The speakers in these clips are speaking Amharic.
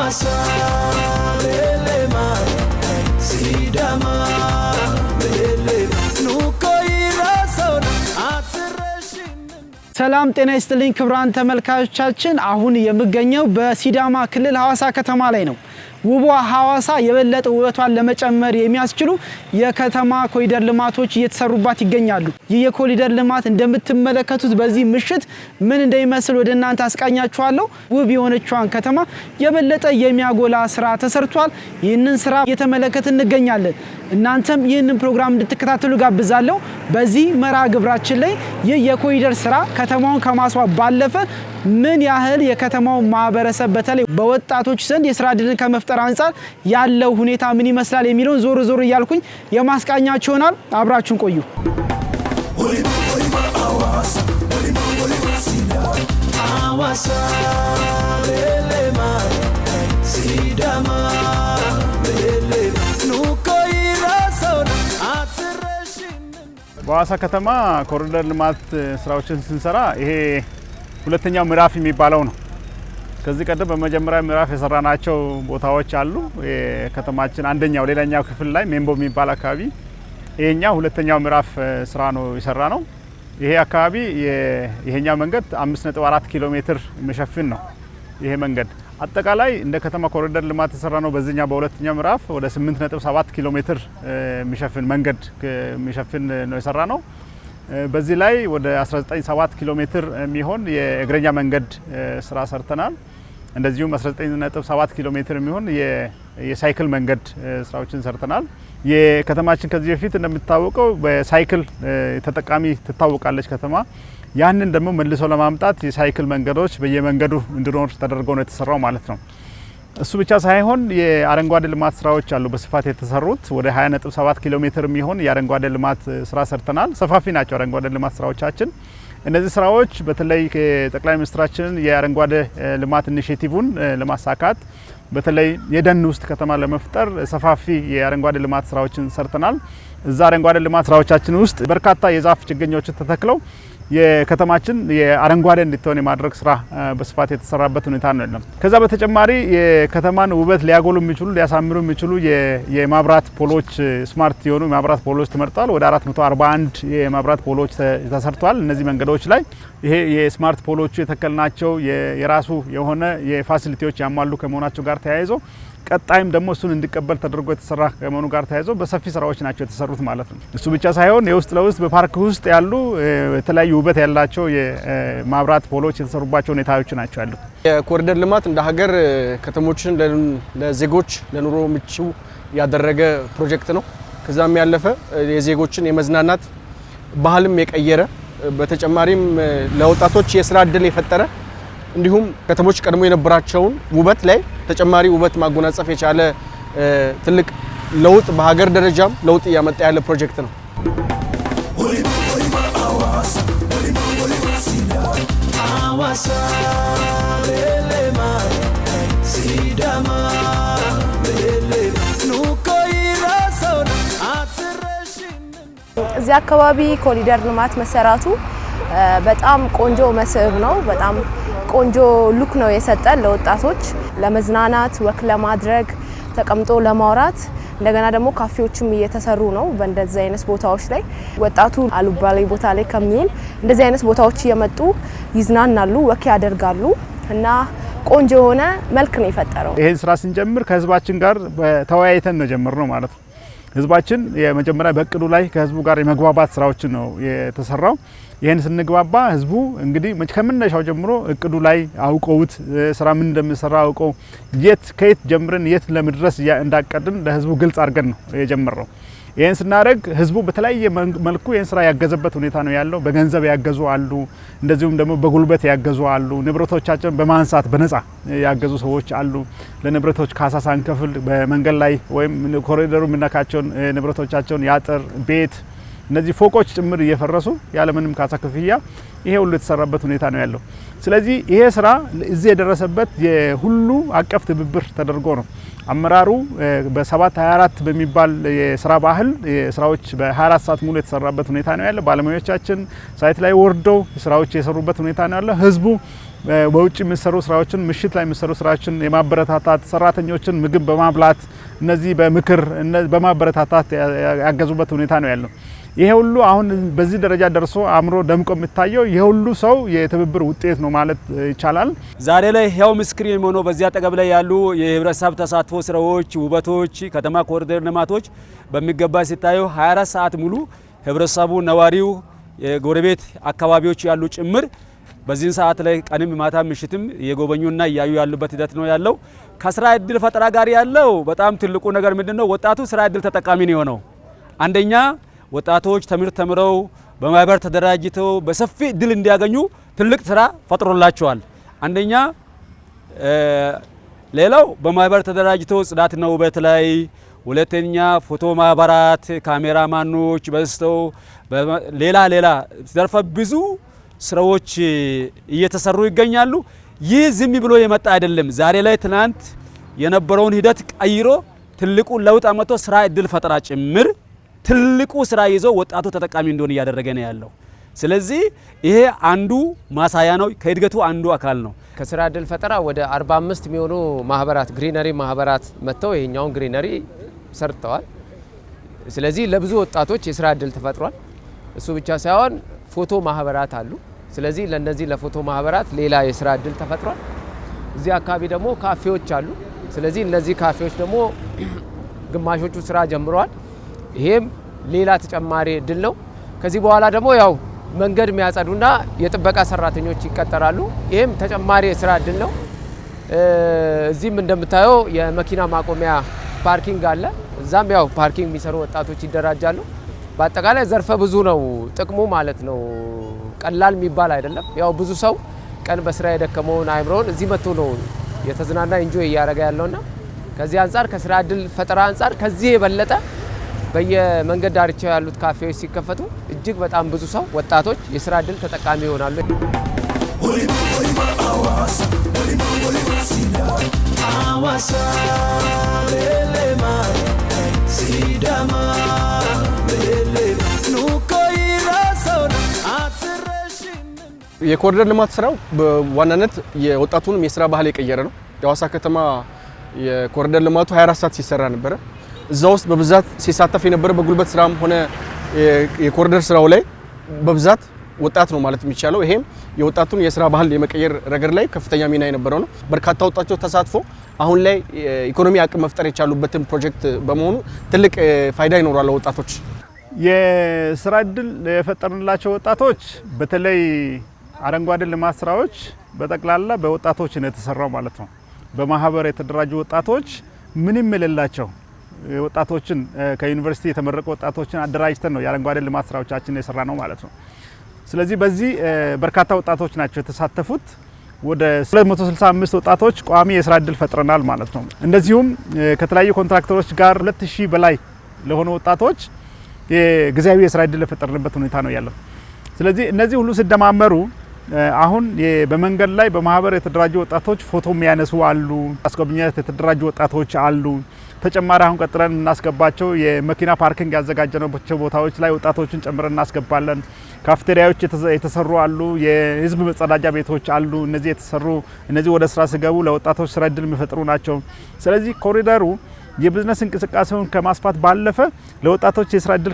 Awasa belema Sidama belema Nuko irason atrashin ሰላም ጤና ይስጥልኝ ክብራን ተመልካቾቻችን አሁን የምገኘው በሲዳማ ክልል ሐዋሳ ከተማ ላይ ነው ውቧ ሐዋሳ የበለጠ ውበቷን ለመጨመር የሚያስችሉ የከተማ ኮሪደር ልማቶች እየተሰሩባት ይገኛሉ ይህ የኮሪደር ልማት እንደምትመለከቱት በዚህ ምሽት ምን እንደሚመስል ወደ እናንተ አስቃኛችኋለሁ ውብ የሆነችዋን ከተማ የበለጠ የሚያጎላ ስራ ተሰርቷል ይህንን ስራ እየተመለከትን እንገኛለን እናንተም ይህንን ፕሮግራም እንድትከታተሉ ጋብዛለሁ በዚህ መርሃ ግብራችን ላይ ይህ የኮሪደር ስራ ከተማውን ከማስዋብ ባለፈ ምን ያህል የከተማው ማህበረሰብ በተለይ በወጣቶች ዘንድ የስራ ዕድልን ከመፍጠር አንፃር ያለው ሁኔታ ምን ይመስላል የሚለውን ዞር እያልኩኝ የማስቃኛችሁ ይሆናል አብራችሁን ቆዩ Awasa belema Sidama belema Nuko irason atrashin በሐዋሳ ከተማ ኮሪደር ልማት ስራዎችን ስንሰራ ይሄ ሁለተኛው ምዕራፍ የሚባለው ነው ከዚህ ቀደም በመጀመሪያ ምዕራፍ የሰራናቸው ቦታዎች አሉ የከተማችን አንደኛው ሌላኛው ክፍል ላይ ሜምቦ የሚባል አካባቢ ይሄኛው ሁለተኛው ምዕራፍ ስራ ነው የሰራነው ይሄ አካባቢ ይሄኛው መንገድ 5.4 ኪሎ ሜትር መሸፈን ነው ይሄ መንገድ አጠቃላይ እንደ ከተማ ኮሪደር ልማት ተሰራነው በዚህኛው በሁለተኛው ምዕራፍ ወደ 8.7 ኪሎ ሜትር መሸፈን መንገድ መሸፈን ነው የሰራነው በዚህ ላይ ወደ 19.7 ኪሎ ሜትር የሚሆን የእግረኛ መንገድ ስራ ሰርተናል እንደዚሁም 19.7 ኪሎ ሜትር የሚሆን የሳይክል መንገድ ስራዎችን ሰርተናል የከተማችን ከዚህ በፊት እንደምታወቀው በሳይክል ተጠቃሚ ትታወቃለች ከተማ ያንን ደግሞ መልሶ ለማምጣት የሳይክል መንገዶች በየመንገዱ እንዲኖር ተደርገው ነው የተሰራው ማለት ነው እሱ ብቻ ሳይሆን የአረንጓዴ ልማት ስራዎች አሉ በስፋት የተሰሩት ወደ 20.7 ኪሎ ሜትር የሚሆን የአረንጓዴ ልማት ስራ ሰርተናል ሰፋፊ ናቸው አረንጓዴ ልማት ስራዎቻችን እነዚህ ስራዎች በተለይ ከጠቅላይ ሚኒስትራችን የአረንጓዴ ልማት ኢኒሼቲቭን ለማሳካት በተለይ የደን ውስጥ ከተማ ለመፍጠር ሰፋፊ የአረንጓዴ ልማት ስራዎችን ሰርተናል እዛ አረንጓዴ ልማት ስራዎቻችን ውስጥ በርካታ የዛፍ ችግኞች ተተክለው የከተማችን የአረንጓዴ እንድትሆን የማድረግ ስራ በስፋት የተሰራበት ሁኔታ ነው ከዛ በተጨማሪ የከተማን ውበት ሊያጎሉ የሚችሉ ሊያሳምሩ የሚችሉ የማብራት ፖሎች ስማርት የሆኑ የማብራት ፖሎች ተመርጠዋል ወደ 441 የማብራት ፖሎች ተሰርተዋል እነዚህ መንገዶች ላይ ይሄ የስማርት ፖሎቹ የተከልናቸው የራሱ የሆነ የፋሲሊቲዎች ያሟሉ ከመሆናቸው ጋር ተያይዞ ቀጣይም ደግሞ እሱን እንዲቀበል ተደርጎ የተሰራ ከመሆኑ ጋር ተያይዞ በሰፊ ስራዎች ናቸው የተሰሩት ማለት ነው እሱ ብቻ ሳይሆን የውስጥ ለውስጥ በፓርክ ውስጥ ያሉ የተለያዩ ውበት ያላቸው የማብራት ፖሎች የተሰሩባቸው ሁኔታዎች ናቸው ያሉት የኮሪደር ልማት እንደ ሀገር ከተሞችን ለዜጎች ለኑሮ ምቹ ያደረገ ፕሮጀክት ነው ከዛም ያለፈ የዜጎችን የመዝናናት ባህልም የቀየረ በተጨማሪም ለወጣቶች የስራ ዕድል የፈጠረ እንዲሁም ከተሞች ቀድሞ የነበራቸውን ውበት ላይ ተጨማሪ ውበት ማጎናጸፍ የቻለ ትልቅ ለውጥ በሀገር ደረጃም ለውጥ ያመጣ ያለ ፕሮጀክት ነው Awasa belema Sidama belema Nuko irason atrashin እዚህ አካባቢ ኮሪደር ልማት መሰራቱ በጣም ቆንጆ መስህብ ነው በጣም ቆንጆ ሉክ ነው የሰጠን ለወጣቶች ለመዝናናት ወክ ለማድረግ ተቀምጦ ለማውራት እንደገና ደግሞ ካፌዎችም እየተሰሩ ነው በእንደዚህ አይነት ቦታዎች ላይ ወጣቱ አሉባሌ ቦታ ላይ ከሚውል እንደዚህ አይነት ቦታዎች እየመጡ ይዝናናሉ ወክ ያደርጋሉ እና ቆንጆ የሆነ መልክ ነው የፈጠረው ይሄን ስራ ስንጀምር ከህዝባችን ጋር ተወያይተን ነው ጀመርነው ማለት ነው ህዝባችን የመጀመሪያ በእቅዱ ላይ ከህዝቡ ጋር የመግባባት ስራዎችን ነው የተሰራው ይሄን ስንግባባ ህዝቡ እንግዲህ ከመነሻው ጀምሮ እቅዱ ላይ አውቀውት ስራ ምን እንደምሰራ አውቀው ከየት ጀምረን የት ለመድረስ እንዳቀድን ለህዝቡ ግልጽ አድርገን ነው የጀመረው ይሄን ስናደርግ ህዝቡ በተለያየ መልኩ ይሄን ስራ ያገዘበት ሁኔታ ነው ያለው በገንዘብ ያገዙ አሉ እንደዚሁም ደግሞ በጉልበት ያገዙ አሉ ንብረቶቻቸውን በማንሳት በነፃ ያገዙ ሰዎች አሉ ለንብረቶች ካሳ ሳንከፍል በመንገድ ላይ ወይም ኮሪደሩ ምንነካቸውን ንብረቶቻቸውን ያጥር ቤት እነዚህ ፎቆች ጭምር እየፈረሱ ያለ ምንም ካሳ ክፍያ ይሄ ሁሉ የተሰራበት ሁኔታ ነው ያለው ስለዚህ ይሄ ስራ እዚህ የደረሰበት የሁሉ አቀፍ ትብብር ተደርጎ ነው አመራሩ በ724 በሚባል የስራ ባህል ስራዎች በ24 ሰዓት ሙሉ የተሰራበት ሁኔታ ነው ያለው ባለሙያዎቻችን ሳይት ላይ ወርደው ስራዎች የሰሩበት ሁኔታ ነው ያለው ህዝቡ በውጭ የሚሰሩ ስራዎችን ምሽት ላይ የሚሰሩ ስራዎችን የማበረታታት ሰራተኞችን ምግብ በማብላት እነዚህ በምክር በማበረታታት ያገዙበት ሁኔታ ነው ያለው። ይሄ ሁሉ አሁን በዚህ ደረጃ ደርሶ አምሮ ደምቆ የሚታየው ይሄ ሁሉ ሰው የትብብር ውጤት ነው ማለት ይቻላል። ዛሬ ላይ ህያው ምስክር የሚሆነው በዚህ አጠገብ ላይ ያሉ የህብረተሰብ ተሳትፎ ስራዎች፣ ውበቶች፣ ከተማ ኮሪደር ልማቶች በሚገባ ሲታዩ 24 ሰዓት ሙሉ ህብረተሰቡ፣ ነዋሪው፣ የጎረቤት አካባቢዎች ያሉ ጭምር በዚህ ሰዓት ላይ ቀንም ማታ ምሽትም የጎበኙና እያዩ ያሉበት ሂደት ነው ያለው። ከስራ እድል ፈጠራ ጋር ያለው በጣም ትልቁ ነገር ምንድነው? ወጣቱ ስራ እድል ተጠቃሚ ነው የሆነው። አንደኛ ወጣቶች ትምህርት ተምረው በማህበር ተደራጅተው በሰፊ እድል እንዲያገኙ ትልቅ ስራ ፈጥሮላቸዋል። አንደኛ ሌላው በማህበር ተደራጅተው ጽዳትና ውበት ላይ፣ ሁለተኛ ፎቶ ማህበራት፣ ካሜራማኖች በዝተው ሌላ ዘርፈ ብዙ ስራዎች እየተሰሩ ይገኛሉ። ይህ ዝም ብሎ የመጣ አይደለም። ዛሬ ላይ ትናንት የነበረውን ሂደት ቀይሮ ትልቁ ለውጥ አመጣ ስራ እድል ፈጠራ ጭምር ትልቁ ስራ ይዞ ወጣቱ ተጠቃሚ እንደሆነ እያደረገ ነው ያለው። ስለዚህ ይሄ አንዱ ማሳያ ነው፣ ከእድገቱ አንዱ አካል ነው። ከስራ እድል ፈጠራ ወደ 45 የሚሆኑ ማህበራት ግሪነሪ ማህበራት መጥተው ይሄኛውን ግሪነሪ ሰርተዋል። ስለዚህ ለብዙ ወጣቶች የስራ እድል ተፈጥሯል። እሱ ብቻ ሳይሆን ፎቶ ማህበራት አሉ። ስለዚህ ለነዚህ ለፎቶ ማህበራት ሌላ የስራ እድል ተፈጥሯል። እዚህ አካባቢ ደግሞ ካፌዎች አሉ። ስለዚህ እነዚህ ካፌዎች ደግሞ ግማሾቹ ስራ ጀምረዋል። ይሄም ሌላ ተጨማሪ እድል ነው። ከዚህ በኋላ ደግሞ ያው መንገድ የሚያጸዱና የጥበቃ ሰራተኞች ይቀጠራሉ። ይሄም ተጨማሪ የስራ እድል ነው። እዚህም እንደምታየው የመኪና ማቆሚያ ፓርኪንግ አለ። እዛም ያው ፓርኪንግ የሚሰሩ ወጣቶች ይደራጃሉ። በአጠቃላይ ዘርፈ ብዙ ነው ጥቅሙ ማለት ነው። ቀላል የሚባል አይደለም። ያው ብዙ ሰው ቀን በስራ የደከመውን አይምሮን እዚህ መጥቶ ነው የተዝናና ኢንጆይ እያደረገ ያለውና ከዚህ አንጻር ከስራ እድል ፈጠራ አንጻር ከዚህ የበለጠ በየመንገድ ዳርቻ ያሉት ካፌዎች ሲከፈቱ እጅግ በጣም ብዙ ሰው ወጣቶች የስራ እድል ተጠቃሚ ይሆናሉ። የኮሪደር ልማት ስራው በዋናነት የወጣቱንም የስራ ባህል የቀየረ ነው። የሐዋሳ ከተማ የኮሪደር ልማቱ 24 ሰዓት ሲሰራ ነበረ። እዛ ውስጥ በብዛት ሲሳተፍ የነበረ በጉልበት ስራም ሆነ የኮሪደር ስራው ላይ በብዛት ወጣት ነው ማለት የሚቻለው። ይሄም የወጣቱን የስራ ባህል የመቀየር ረገድ ላይ ከፍተኛ ሚና የነበረው ነው። በርካታ ወጣቶች ተሳትፎ አሁን ላይ ኢኮኖሚ አቅም መፍጠር የቻሉበትን ፕሮጀክት በመሆኑ ትልቅ ፋይዳ ይኖራል ወጣቶች። የስራ እድል የፈጠርንላቸው ወጣቶች በተለይ አረንጓዴ ልማት ስራዎች በጠቅላላ በወጣቶች ነው የተሰራው ማለት ነው። በማህበር የተደራጁ ወጣቶች ምንም የሌላቸው ወጣቶችን ከዩኒቨርሲቲ የተመረቁ ወጣቶችን አደራጅተን ነው የአረንጓዴ ልማት ስራዎቻችን የሰራ ነው ማለት ነው። ስለዚህ በዚህ በርካታ ወጣቶች ናቸው የተሳተፉት። ወደ 265 ወጣቶች ቋሚ የስራ እድል ፈጥረናል ማለት ነው። እንደዚሁም ከተለያዩ ኮንትራክተሮች ጋር 2000 በላይ ለሆኑ ወጣቶች የጊዜያዊ የስራ እድል የፈጠርንበት ሁኔታ ነው ያለው። ስለዚህ እነዚህ ሁሉ ሲደማመሩ አሁን በመንገድ ላይ በማህበር የተደራጁ ወጣቶች ፎቶ የሚያነሱ አሉ፣ አስጎብኝነት የተደራጁ ወጣቶች አሉ። ተጨማሪ አሁን ቀጥለን እናስገባቸው የመኪና ፓርኪንግ ያዘጋጀናቸው ቦታዎች ላይ ወጣቶችን ጨምረን እናስገባለን። ካፍቴሪያዎች የተሰሩ አሉ፣ የህዝብ መጸዳጃ ቤቶች አሉ። እነዚህ የተሰሩ እነዚህ ወደ ስራ ሲገቡ ለወጣቶች ስራ እድል የሚፈጥሩ ናቸው። ስለዚህ ኮሪደሩ የቢዝነስ እንቅስቃሴውን ከማስፋት ባለፈ ለወጣቶች የስራ እድል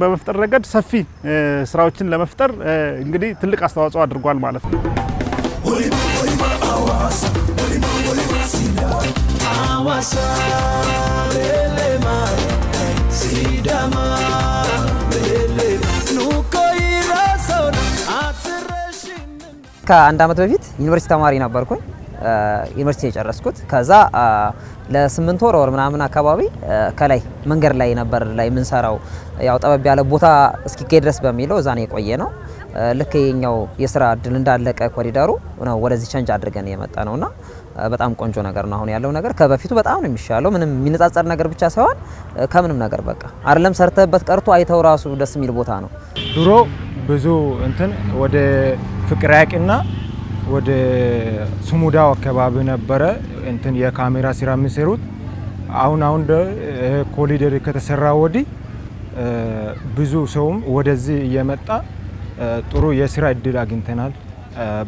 በመፍጠር ረገድ ሰፊ ስራዎችን ለመፍጠር እንግዲህ ትልቅ አስተዋጽኦ አድርጓል ማለት ነው። ከአንድ አመት በፊት ዩኒቨርሲቲ ተማሪ ነበርኩኝ። ዩኒቨርሲቲ የጨረስኩት ከዛ ለ8 ወር ምናምን አካባቢ ከላይ መንገድ ላይ ነበር ላይ የምንሰራው። ያው ጠበብ ያለ ቦታ እስኪገኝ ድረስ በሚለው እዛ ነው የቆየ ነው። ልክ የኛው የስራ እድል እንዳለቀ ኮሪደሩ ነው ወደዚህ ቸንጅ አድርገን የመጣ ነውና በጣም ቆንጆ ነገር ነው። አሁን ያለው ነገር ከበፊቱ በጣም ነው የሚሻለው። ምንም የሚነጻጸር ነገር ብቻ ሳይሆን ከምንም ነገር በቃ አይደለም ሰርተበት ቀርቶ አይተው ራሱ ደስ የሚል ቦታ ነው። ድሮ ብዙ እንትን ወደ ፍቅር ያቅና ወደ ሱሙዳው አካባቢ ነበረ እንትን የካሜራ ስራ የሚሰሩት። አሁን ኮሪደር ከተሰራ ወዲህ ብዙ ሰውም ወደዚህ እየመጣ ጥሩ የስራ እድል አግኝተናል።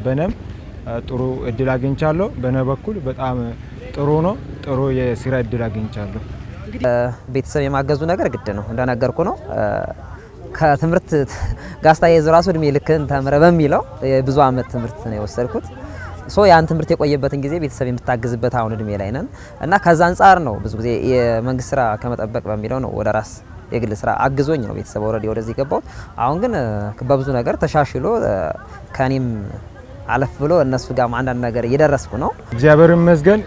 በነም ጥሩ እድል አግኝቻለሁ። በእኔ በኩል በጣም ጥሩ ነው። ጥሩ የስራ እድል አግኝቻለሁ። ቤተሰብ የማገዙ ነገር ግድ ነው እንደነገርኩ ነው። ከትምህርት ጋስታ የዝራሱ እድሜ ልክን ተምረ በሚለው ብዙ አመት ትምህርት ነው የወሰድኩት። ያን ትምህርት የቆየበትን ጊዜ ቤተሰብ የምታግዝበት አሁን እድሜ ላይ ነን እና ከዛ አንፃር ነው ብዙ ጊዜ የመንግስት ስራ ከመጠበቅ በሚለው ነው ወደ ራስ የግል ስራ አግዞኝ ነው ቤተሰብ ኦልሬዲ ወደዚህ ገባው። አሁን ግን በብዙ ነገር ተሻሽሎ ከኔም አለፍ ብሎ እነሱ ጋር አንዳንድ ነገር እየደረስኩ ነው። እግዚአብሔር ይመስገን።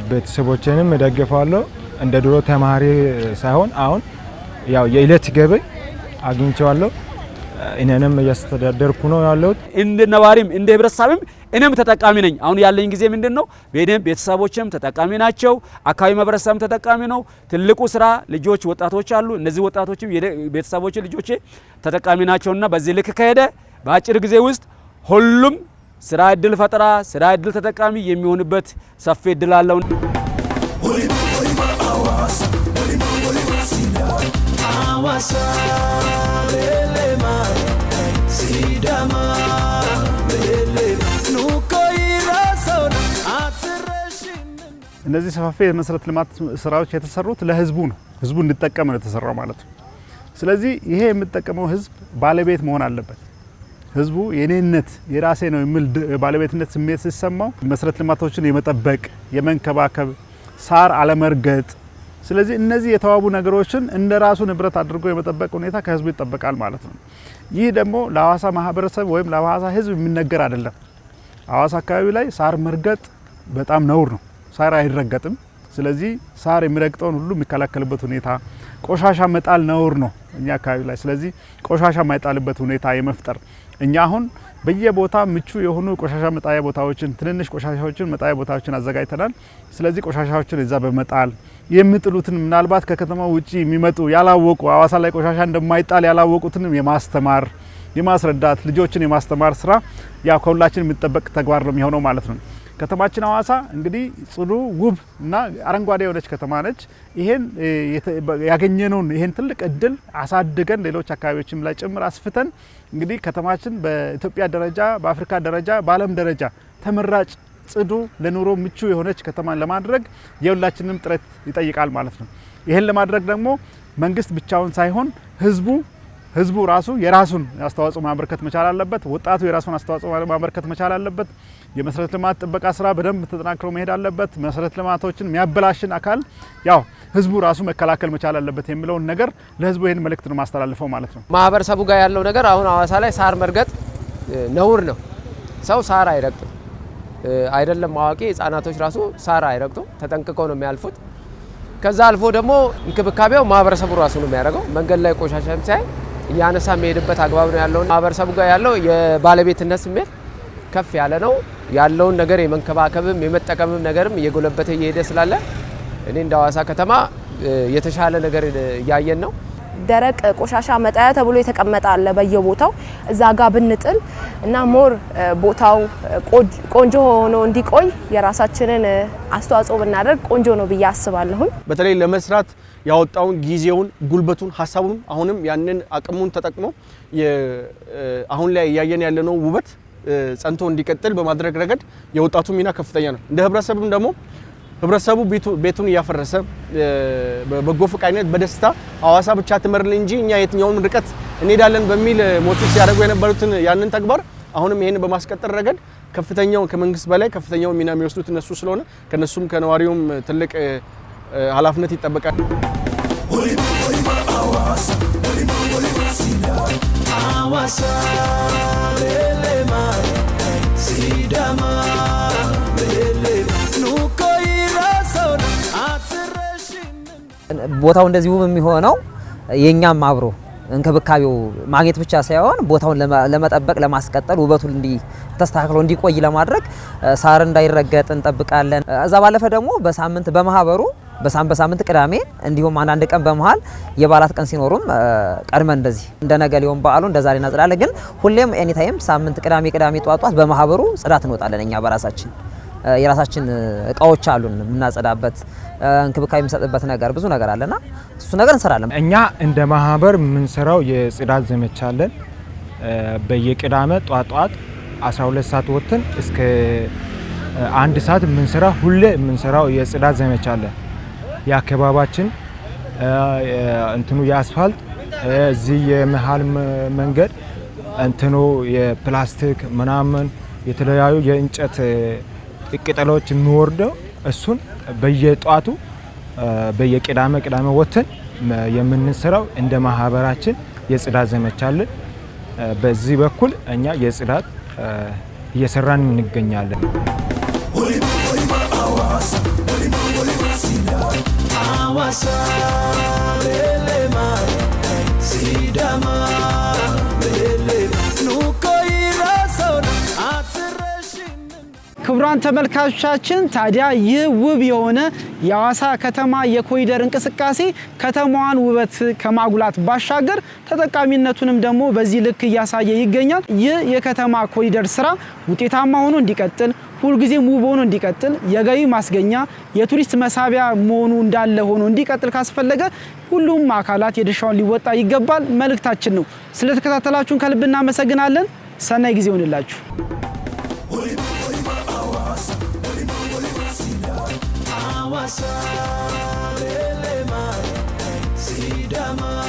ቤተሰቦቼንም እደግፋለሁ። እንደ ድሮ ተማሪ ሳይሆን አሁን ያው የእለት ገቢ አግኝቻለሁ። እኔንም እያስተዳደርኩ ነው ያለሁት። እንደ ነዋሪም እንደ ህብረተሰብም እኔም ተጠቃሚ ነኝ። አሁን ያለኝ ጊዜ ምንድነው ቤተሰቦችም ተጠቃሚ ናቸው። አካባቢ ማህበረሰብም ተጠቃሚ ነው። ትልቁ ስራ ልጆች ወጣቶች አሉ። እነዚህ ወጣቶችም ቤተሰቦች ልጆቼ ተጠቃሚ ናቸውና በዚህ ልክ ከሄደ በአጭር ጊዜ ውስጥ ሁሉም ስራ እድል ፈጠራ ስራ እድል ተጠቃሚ የሚሆንበት ሰፊ እድል አለው። እነዚህ ሰፋፊ የመሰረተ ልማት ስራዎች የተሰሩት ለህዝቡ ነው። ህዝቡ እንዲጠቀም ነው የተሰራው ማለት ነው። ስለዚህ ይሄ የሚጠቀመው ህዝብ ባለቤት መሆን አለበት። ህዝቡ የኔነት የራሴ ነው የሚል ባለቤትነት ስሜት ሲሰማው መሰረተ ልማቶችን የመጠበቅ የመንከባከብ ሳር አለመርገጥ፣ ስለዚህ እነዚህ የተዋቡ ነገሮችን እንደ ራሱ ንብረት አድርጎ የመጠበቅ ሁኔታ ከህዝቡ ይጠበቃል ማለት ነው። ይህ ደግሞ ለሐዋሳ ማህበረሰብ ወይም ለሐዋሳ ህዝብ የሚነገር አይደለም። ሐዋሳ አካባቢ ላይ ሳር መርገጥ በጣም ነውር ነው። ሳር አይረገጥም። ስለዚህ ሳር የሚረግጠውን ሁሉ የሚከላከልበት ሁኔታ፣ ቆሻሻ መጣል ነውር ነው እኛ አካባቢ ላይ። ስለዚህ ቆሻሻ ማይጣልበት ሁኔታ የመፍጠር እኛ አሁን በየቦታ ምቹ የሆኑ ቆሻሻ መጣያ ቦታዎችን ትንንሽ ቆሻሻዎችን መጣያ ቦታዎችን አዘጋጅተናል። ስለዚህ ቆሻሻዎችን እዛ በመጣል የሚጥሉትን ምናልባት ከከተማው ውጪ የሚመጡ ያላወቁ ሐዋሳ ላይ ቆሻሻ እንደማይጣል ያላወቁትንም የማስተማር የማስረዳት ልጆችን የማስተማር ስራ ያው ከሁላችን የሚጠበቅ ተግባር ነው የሚሆነው ማለት ነው። ከተማችን ሐዋሳ እንግዲህ ጽዱ ውብ እና አረንጓዴ የሆነች ከተማ ነች። ይሄን ያገኘነውን ይሄን ትልቅ እድል አሳድገን ሌሎች አካባቢዎችም ላይ ጭምር አስፍተን እንግዲህ ከተማችን በኢትዮጵያ ደረጃ በአፍሪካ ደረጃ በዓለም ደረጃ ተመራጭ ጽዱ ለኑሮ ምቹ የሆነች ከተማን ለማድረግ የሁላችንም ጥረት ይጠይቃል ማለት ነው። ይሄን ለማድረግ ደግሞ መንግስት ብቻውን ሳይሆን ህዝቡ ራሱ የራሱን አስተዋጽኦ ማበርከት መቻል አለበት። ወጣቱ የራሱን አስተዋጽኦ ማበርከት መቻል አለበት። የመሰረተ ልማት ጥበቃ ስራ በደንብ ተጠናክሮ መሄድ አለበት። መሰረተ ልማቶችን የሚያበላሽን አካል ያው ህዝቡ ራሱ መከላከል መቻል አለበት የሚለውን ነገር ለህዝቡ ይሄን መልእክት ነው ማስተላልፈው ማለት ነው። ማህበረሰቡ ጋር ያለው ነገር አሁን ሐዋሳ ላይ ሳር መርገጥ ነውር ነው። ሰው ሳር አይረግጥም። አይደለም አዋቂ ህጻናቶች ራሱ ሳር አይረግጡም። ተጠንቅቀው ነው የሚያልፉት። ከዛ አልፎ ደግሞ እንክብካቤው ማህበረሰቡ ራሱ ነው የሚያደርገው። መንገድ ላይ ቆሻሻም ሳይ እያነሳ የሚሄድበት አግባብ ነው ያለው። ማህበረሰቡ ጋር ያለው የባለቤትነት ስሜት ከፍ ያለ ነው። ያለውን ነገር የመንከባከብም የመጠቀምም ነገርም እየጎለበተ እየሄደ ስላለ እኔ እንደ ሐዋሳ ከተማ የተሻለ ነገር እያየን ነው። ደረቅ ቆሻሻ መጣያ ተብሎ የተቀመጠ አለ በየቦታው እዛ ጋር ብንጥል እና ሞር ቦታው ቆንጆ ሆኖ እንዲቆይ የራሳችንን አስተዋጽኦ ብናደርግ ቆንጆ ነው ብዬ አስባለሁ። በተለይ ለመስራት ያወጣውን ጊዜውን ጉልበቱን ሐሳቡን አሁንም ያንን አቅሙን ተጠቅሞ አሁን ላይ ያየን ያለነው ውበት ጸንቶ እንዲቀጥል በማድረግ ረገድ የወጣቱ ሚና ከፍተኛ ነው። እንደ ህብረተሰብም ደግሞ ህብረተሰቡ ቤቱን እያፈረሰ በበጎ ፈቃደኝነት በደስታ ሐዋሳ ብቻ ትመርልን እንጂ እኛ የትኛውን ርቀት እንሄዳለን በሚል ሞቲቭ ሲያደርጉ የነበሩትን ያንን ተግባር አሁንም ይሄን በማስቀጠል ረገድ ከፍተኛው ከመንግስት በላይ ከፍተኛው ሚና የሚወስዱት እነሱ ስለሆነ ከነሱም ከነዋሪውም ትልቅ ኃላፊነት ይጠበቃል። ቦታው እንደዚህ ውብ የሚሆነው የኛም አብሮ እንክብካቤው ማግኘት ብቻ ሳይሆን ቦታውን ለመጠበቅ ለማስቀጠል ውበቱን ተስተካክሎ እንዲቆይ ለማድረግ ሳር እንዳይረገጥ እንጠብቃለን። እዛ ባለፈ ደግሞ በሳምንት በማህበሩ በሳምንት ቅዳሜ እንዲሁም አንዳንድ ቀን በመሃል የበዓላት ቀን ሲኖሩም ቀድመን እንደዚህ እንደ ነገ ሊሆን በዓሉ እንደ ዛሬ እናጽዳለን። ግን ሁሌም ኤኒ ታይም ሳምንት ቅዳሜ ጧት በማህበሩ ጽዳት እንወጣለን። እኛ በራሳችን የራሳችን እቃዎች አሉን የምናጸዳበት እንክብካቤ የምንሰጥበት ነገር ብዙ ነገር አለና እሱ ነገር እንሰራለን። እኛ እንደ ማህበር የምንሰራው የጽዳት ዘመቻ አለን። በየቅዳሜ ጧት 12 ሰዓት ወጥተን እስከ 1 ሰዓት የምንሰራ ሁሌ የምንሰራው የጽዳት ዘመቻ አለ። የአካባቢያችን እንትኑ የአስፋልት እዚህ የመሃል መንገድ እንትኑ የፕላስቲክ ምናምን የተለያዩ የእንጨት ቅጠሎች የሚወርደው እሱን በየጧቱ በየቅዳሜ ወጥተን የምንሰራው እንደ ማህበራችን የጽዳት ዘመቻ አለ። በዚህ በኩል እኛ የጽዳት እየሰራን እንገኛለን። ክቡራን ተመልካቾቻችን ታዲያ ይህ ውብ የሆነ የሐዋሳ ከተማ የኮሪደር እንቅስቃሴ ከተማዋን ውበት ከማጉላት ባሻገር ተጠቃሚነቱንም ደግሞ በዚህ ልክ እያሳየ ይገኛል። ይህ የከተማ ኮሪደር ስራ ውጤታማ ሆኖ እንዲቀጥል ሁልጊዜም ውብ ሆኖ እንዲቀጥል የገቢ ማስገኛ የቱሪስት መሳቢያ መሆኑ እንዳለ ሆኖ እንዲቀጥል ካስፈለገ ሁሉም አካላት የድርሻውን ሊወጣ ይገባል መልእክታችን ነው። ስለተከታተላችሁን ከልብ እናመሰግናለን። ሰናይ ጊዜ ይሁንላችሁ። Sidama